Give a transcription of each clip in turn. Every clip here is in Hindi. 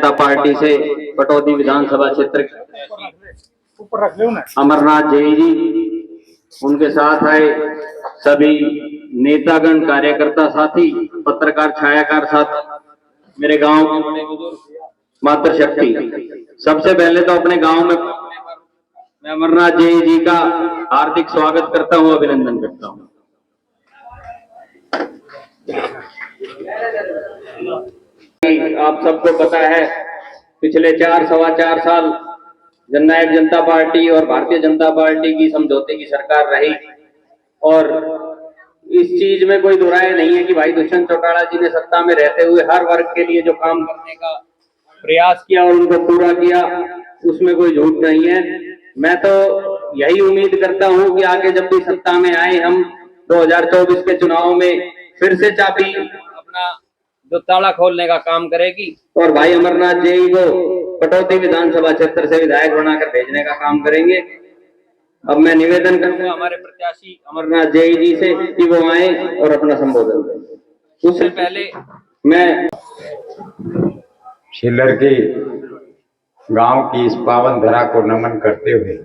जनता पार्टी से पटौदी विधानसभा क्षेत्र अमरनाथ जय जी, उनके साथ आए सभी नेतागण, कार्यकर्ता साथी, पत्रकार, छायाकार साथी, मेरे गांव के बड़े बुजुर्ग, मातृशक्ति, सबसे पहले तो अपने गांव में मैं अमरनाथ जय जी का हार्दिक स्वागत करता हूं, अभिनंदन करता हूं। आप सबको पता है पिछले 4-4.25 साल जननायक जनता पार्टी और भारतीय जनता पार्टी की समझौते की सरकार रही और इस चीज में कोई दुराय नहीं है कि भाई दुष्यंत चौटाला जी ने सत्ता में रहते हुए हर वर्ग के लिए जो काम करने का प्रयास किया और उनको पूरा किया, उसमें कोई झूठ नहीं है। मैं तो यही उम्मीद करता हूं कि आगे जब भी सत्ता में आए हम 2024 के चुनाव में फिर से चाबी अपना जो ताला खोलने का काम करेगी और भाई अमरनाथ जी को पटौदी विधानसभा क्षेत्र से विधायक बनाकर भेजने का काम करेंगे। अब मैं निवेदन करूंगा हमारे प्रत्याशी अमरनाथ जय जी से कि वो आए और अपना संबोधन करें। उससे पहले मैं शिल्लर के गांव की इस पावन धरा को नमन करते हुए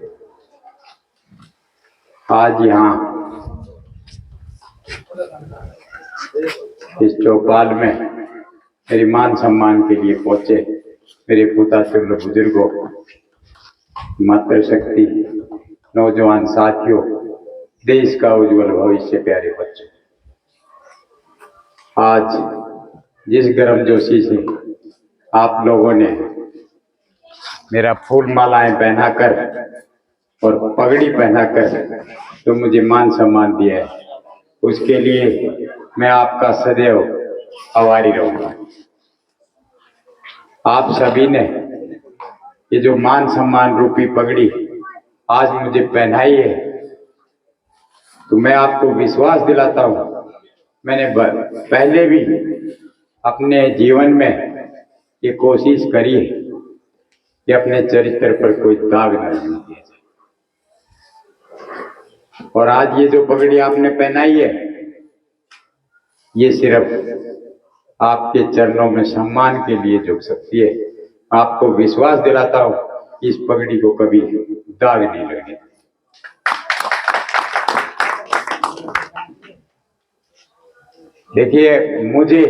आज यहाँ इस चौपाल में मेरे मान सम्मान के लिए पहुंचे मेरे पुतातुल्य बुजुर्गों, मातृशक्ति, नौजवान साथियों, देश का उज्जवल भविष्य, प्यारे बच्चों, आज जिस गर्मजोशी से आप लोगों ने मेरा फूल मालाएं पहनाकर और पगड़ी पहनाकर जो मुझे मान सम्मान दिया है, उसके लिए मैं आपका सदैव आभारी रहूंगा। आप सभी ने ये जो मान सम्मान रूपी पगड़ी आज मुझे पहनाई है, तो मैं आपको विश्वास दिलाता हूं, मैंने पहले भी अपने जीवन में ये कोशिश करी है कि अपने चरित्र पर कोई दाग न लगने दिया जाए। और आज ये जो पगड़ी आपने पहनाई है, ये सिर्फ आपके चरणों में सम्मान के लिए झुक सकती है। आपको विश्वास दिलाता हूं कि इस पगड़ी को कभी दाग नहीं लगने। देखिए, मुझे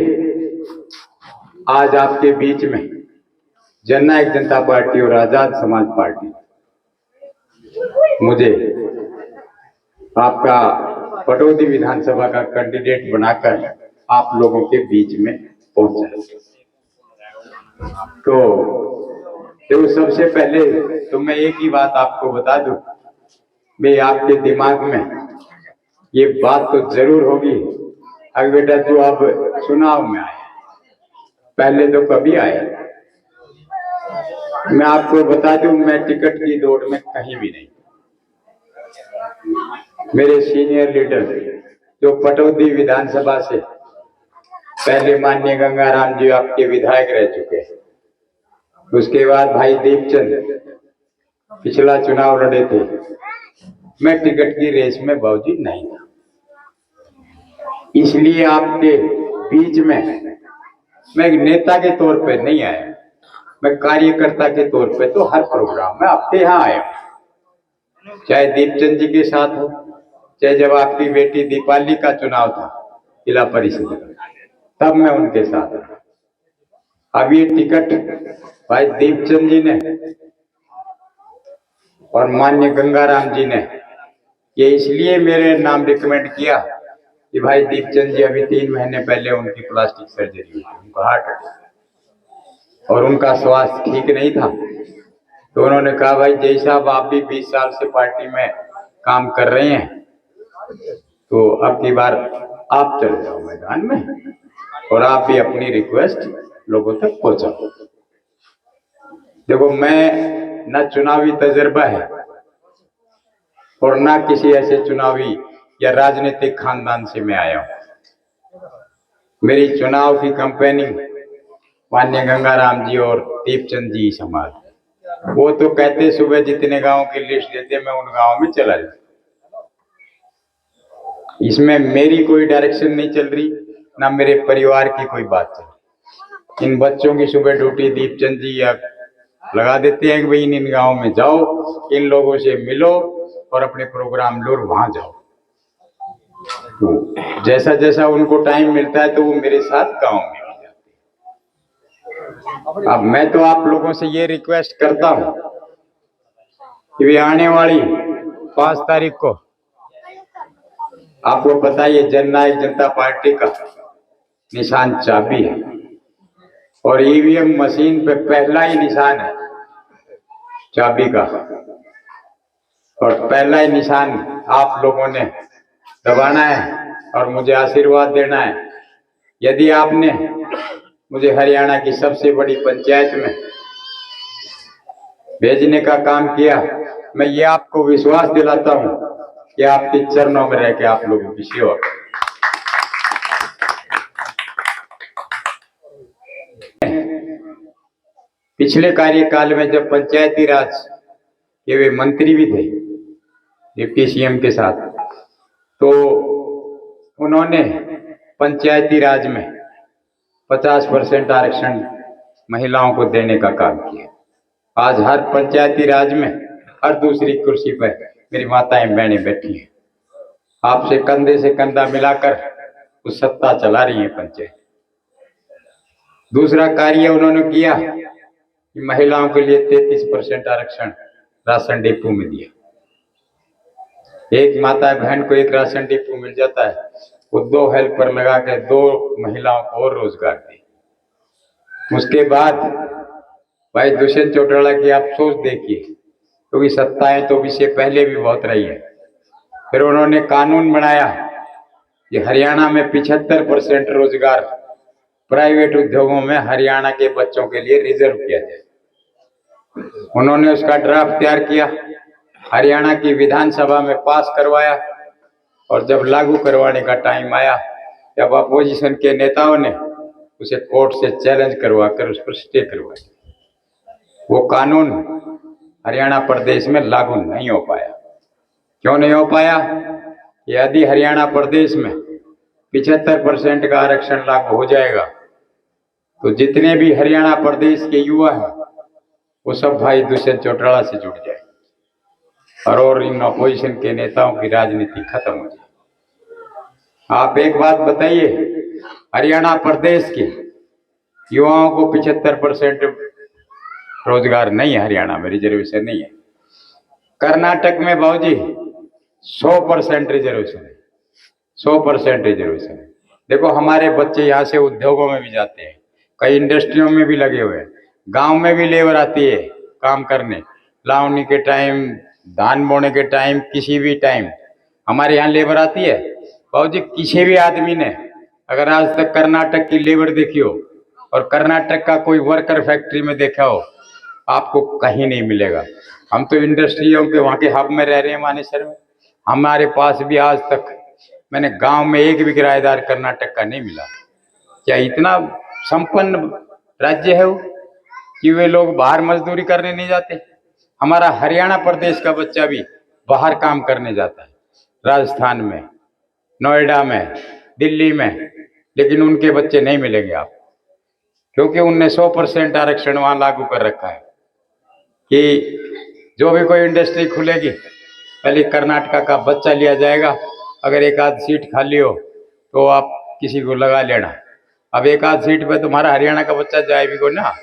आज आपके बीच में जननायक जनता पार्टी और आजाद समाज पार्टी मुझे आपका पटौदी विधानसभा का कैंडिडेट बनाकर आप लोगों के बीच में पहुंचा। तो सबसे पहले तो मैं एक ही बात आपको बता दूं, मैं आपके दिमाग में ये बात तो जरूर होगी, अगर बेटा तू अब चुनाव में आया, पहले तो कभी आया। मैं आपको बता दूं, मैं टिकट की दौड़ में कहीं भी नहीं। मेरे सीनियर लीडर जो पटौदी विधानसभा से पहले माननीय गंगाराम जी आपके विधायक रह चुके हैं, उसके बाद भाई दीपचंद पिछला चुनाव लड़े थे, मैं टिकट की रेस में बावजूद नहीं था। इसलिए आपके बीच में मैं एक नेता के तौर पे नहीं आया, मैं कार्यकर्ता के तौर पे तो हर प्रोग्राम में आपके यहाँ आया, चाहे दीपचंद जी के साथ हो, चाहे जब आपकी बेटी दीपाली का चुनाव था जिला परिषद, तब मैं उनके साथ रहा। अब ये टिकट भाई दीपचंद जी ने और माननीय गंगाराम जी ने ये इसलिए मेरे नाम रिकमेंड किया कि भाई दीपचंद जी अभी 3 महीने पहले उनकी प्लास्टिक सर्जरी हुई, उनको हार्ट अटैक और उनका स्वास्थ्य ठीक नहीं था। तो उन्होंने कहा भाई जय साहब, आप भी 20 साल से पार्टी में काम कर रहे हैं, तो अब की बार आप चले जाओ मैदान में और आप भी अपनी रिक्वेस्ट लोगों तक पहुंचाओ। देखो, मैं ना चुनावी तजुर्बा है और ना किसी ऐसे चुनावी या राजनीतिक खानदान से मैं आया हूं। मेरी चुनाव की कैंपेनिंग माननीय गंगाराम जी और दीपचंद जी संभाल, वो तो कहते सुबह जितने गांव की लिस्ट देते मैं उन गांव में चला जाता। इसमें मेरी कोई डायरेक्शन नहीं चल रही, ना मेरे परिवार की कोई बात चल रही। इन बच्चों की सुबह ड्यूटी दीपचंद जी या लगा देते हैं कि भाई इन गाँव में जाओ, इन लोगों से मिलो और अपने प्रोग्राम लो और वहां जाओ। तो जैसा जैसा उनको टाइम मिलता है तो वो मेरे साथ गाँव में भी जाते हैं। अब मैं तो आप लोगों से ये रिक्वेस्ट करता हूँ कि वे आने वाली 5 तारीख को, आपको पता है ये जननायक जनता पार्टी का निशान चाबी है और ईवीएम मशीन पे पहला ही निशान है चाबी का, और पहला ही निशान आप लोगों ने दबाना है और मुझे आशीर्वाद देना है। यदि आपने मुझे हरियाणा की सबसे बड़ी पंचायत में भेजने का काम किया, मैं ये आपको विश्वास दिलाता हूं कि आपके चरणों में रह के आप लोगों की सेवा करें। पिछले कार्यकाल में जब पंचायती राज के वे मंत्री भी थे डिप्टी सीएम के साथ, तो उन्होंने पंचायती राज में 50% आरक्षण महिलाओं को देने का काम किया। आज हर पंचायती राज में हर दूसरी कुर्सी पर मेरी माताएं बहनें बैठी हैं, आपसे कंधे से कंधा मिलाकर उस सत्ता चला रही है पंचायत। दूसरा कार्य उन्होंने किया कि महिलाओं के लिए 33% आरक्षण राशन डिपो में दिया। एक माता बहन को एक राशन डिपो मिल जाता है, वो 2 हेल्पर लगा के 2 महिलाओं को और रोजगार दी। उसके बाद भाई दुष्यंत चौटाला की आप सोच देखिए, क्योंकि सत्ताएं तो इससे पहले भी बहुत रही है। फिर उन्होंने कानून बनाया कि हरियाणा में 75% रोजगार प्राइवेट उद्योगों में हरियाणा के बच्चों के लिए रिजर्व किया जाए। उन्होंने उसका ड्राफ्ट तैयार किया, हरियाणा की विधानसभा में पास करवाया, और जब लागू करवाने का टाइम आया, जब अपोजिशन के नेताओं ने उसे कोर्ट से चैलेंज करवा कर उस पर स्टे करवाया, वो कानून हरियाणा प्रदेश में लागू नहीं हो पाया। क्यों नहीं हो पाया? यदि हरियाणा प्रदेश में 75% का आरक्षण लागू हो जाएगा तो जितने भी हरियाणा प्रदेश के युवा हैं वो सब भाई दुष्यंत चौटाला से जुड़ जाए और इन अपोजिशन के नेताओं की राजनीति खत्म हो जाए। आप एक बात बताइए, हरियाणा प्रदेश के युवाओं को 75% रोजगार नहीं है, हरियाणा में रिजर्वेशन नहीं है। कर्नाटक में बाबूजी 100% रिजर्वेशन है, 100% रिजर्वेशन है। देखो हमारे बच्चे यहाँ से उद्योगों में भी जाते हैं, कई इंडस्ट्रियों में भी लगे हुए हैं, गांव में भी लेबर आती है काम करने, लावनी के टाइम, धान बोने के टाइम, किसी भी टाइम हमारे यहाँ लेबर आती है। बाबूजी किसी भी आदमी ने अगर आज तक कर्नाटक की लेबर देखी हो और कर्नाटक का कोई वर्कर फैक्ट्री में देखा हो, आपको कहीं नहीं मिलेगा। हम तो इंडस्ट्रियों के वहाँ के हब में रह रहे हैं मानेसर में, हमारे पास भी आज तक मैंने गांव में एक भी किराएदार कर्नाटक का नहीं मिला। क्या इतना संपन्न राज्य है वो कि वे लोग बाहर मजदूरी करने नहीं जाते? हमारा हरियाणा प्रदेश का बच्चा भी बाहर काम करने जाता है, राजस्थान में, नोएडा में, दिल्ली में, लेकिन उनके बच्चे नहीं मिलेंगे आप, क्योंकि उनने 100% आरक्षण वहां लागू कर रखा है कि जो भी कोई इंडस्ट्री खुलेगी पहले कर्नाटक का बच्चा लिया जाएगा, अगर एक आध सीट खाली हो तो आप किसी को लगा लेना। अब एक आध सीट पे तुम्हारा हरियाणा का बच्चा जाए भी को ना,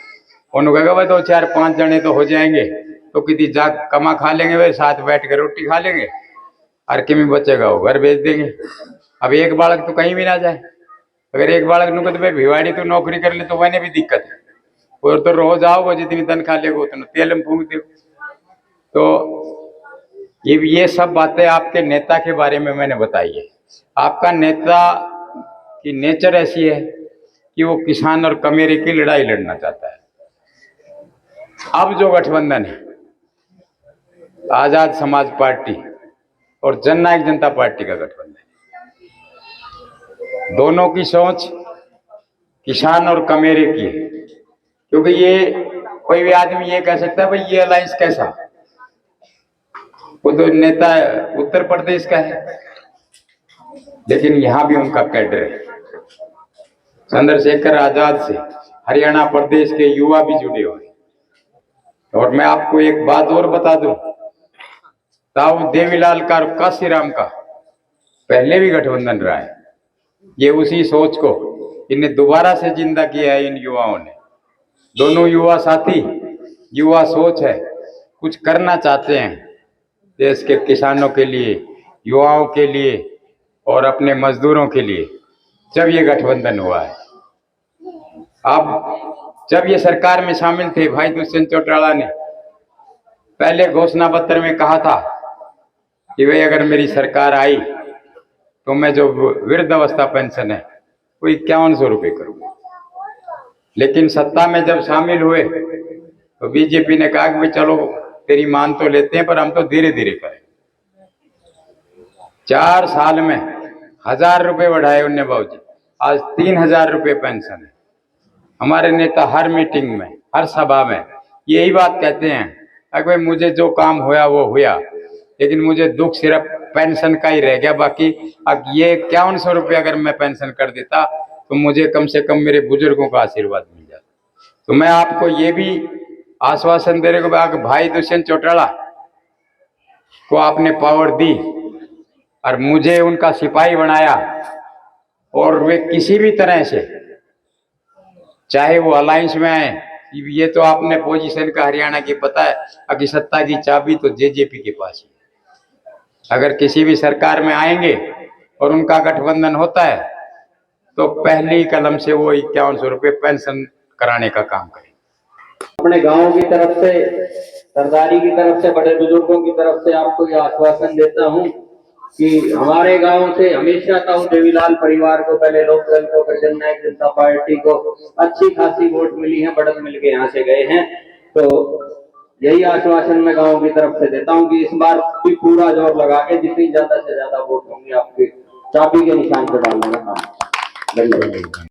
उन्होंने कहेगा भाई 2 4 5 जने तो हो जाएंगे तो किसी जाग कमा खा लेंगे, वे साथ बैठ कर रोटी खा लेंगे, और किमी बचेगा वो घर भेज देंगे। अब एक बालक तो कहीं भी ना जाए, अगर एक बालक नु तो भाई भिवाड़ी तो नौकरी कर ले तो मैंने भी दिक्कत है, और तो रोज आओ वो जितनी तनख्वाह लेगो उतना तेल में फूंक दो। तो ये सब बातें आपके नेता के बारे में मैंने बताई है। आपका नेता की नेचर ऐसी है कि वो किसान और कमेरे की लड़ाई लड़ना चाहता है। अब जो गठबंधन है आजाद समाज पार्टी और जननायक जनता पार्टी का गठबंधन, दोनों की सोच किसान और कमेरे की है। क्योंकि ये कोई भी आदमी ये कह सकता है भाई ये अलायंस कैसा, वो तो नेता उत्तर प्रदेश का है, लेकिन यहां भी उनका कैडर है, चंद्रशेखर आजाद से हरियाणा प्रदेश के युवा भी जुड़े हुए हैं। और मैं आपको एक बात और बता दूं, ताऊ देवीलाल का और काशीराम का पहले भी गठबंधन रहा है। ये उसी सोच को इन्हें दोबारा से जिंदा किया है इन युवाओं ने। दोनों युवा साथी, युवा सोच है, कुछ करना चाहते हैं देश के किसानों के लिए, युवाओं के लिए और अपने मजदूरों के लिए, जब ये गठबंधन हुआ है। अब जब ये सरकार में शामिल थे, भाई दुष्यंत चौटाला ने पहले घोषणा पत्र में कहा था कि भाई अगर मेरी सरकार आई तो मैं जो वृद्धावस्था पेंशन है वो 5100 रुपये करूंगा। लेकिन सत्ता में जब शामिल हुए तो बीजेपी ने कहा कि भाई चलो तेरी मान तो लेते हैं पर हम तो धीरे धीरे करें। 4 साल में 1000 रुपये बढ़ाए उनने बाबूजी, आज 3000 रुपये पेंशन है। हमारे नेता हर मीटिंग में, हर सभा में यही बात कहते हैं कि भाई मुझे जो काम होया वो हुआ, लेकिन मुझे दुख सिर्फ पेंशन का ही रह गया। बाकी अब ये 5100 रुपये अगर मैं पेंशन कर देता तो मुझे कम से कम मेरे बुजुर्गों का आशीर्वाद मिल जाता। तो मैं आपको ये भी आश्वासन दे रहे कि भाई दुष्यंत चौटाला को आपने पावर दी और मुझे उनका सिपाही बनाया, और वे किसी भी तरह से, चाहे वो अलायंस में आए, ये तो आपने पोजीशन का हरियाणा की पता है कि सत्ता की चाबी तो जेजेपी के पास है। अगर किसी भी सरकार में आएंगे और उनका गठबंधन होता है तो पहली कलम से वो 5100 रुपये पेंशन कराने का काम करें। अपने गांव की तरफ से, सरदारी की तरफ से, बड़े बुजुर्गों की तरफ से आपको यह आश्वासन देता हूं कि हमारे गांव से हमेशा ताऊ देवीलाल परिवार को, पहले लोकदल को, फिर जननायक जनता पार्टी को अच्छी खासी वोट मिली है, बढ़त मिलके यहाँ से गए हैं। तो यही आश्वासन मैं गांव की तरफ से देता हूं कि इस बार भी पूरा जोर लगा के जितनी ज्यादा से ज्यादा वोट होंगे आपके चाबी के निशान पर डालने का काम। धन्यवाद।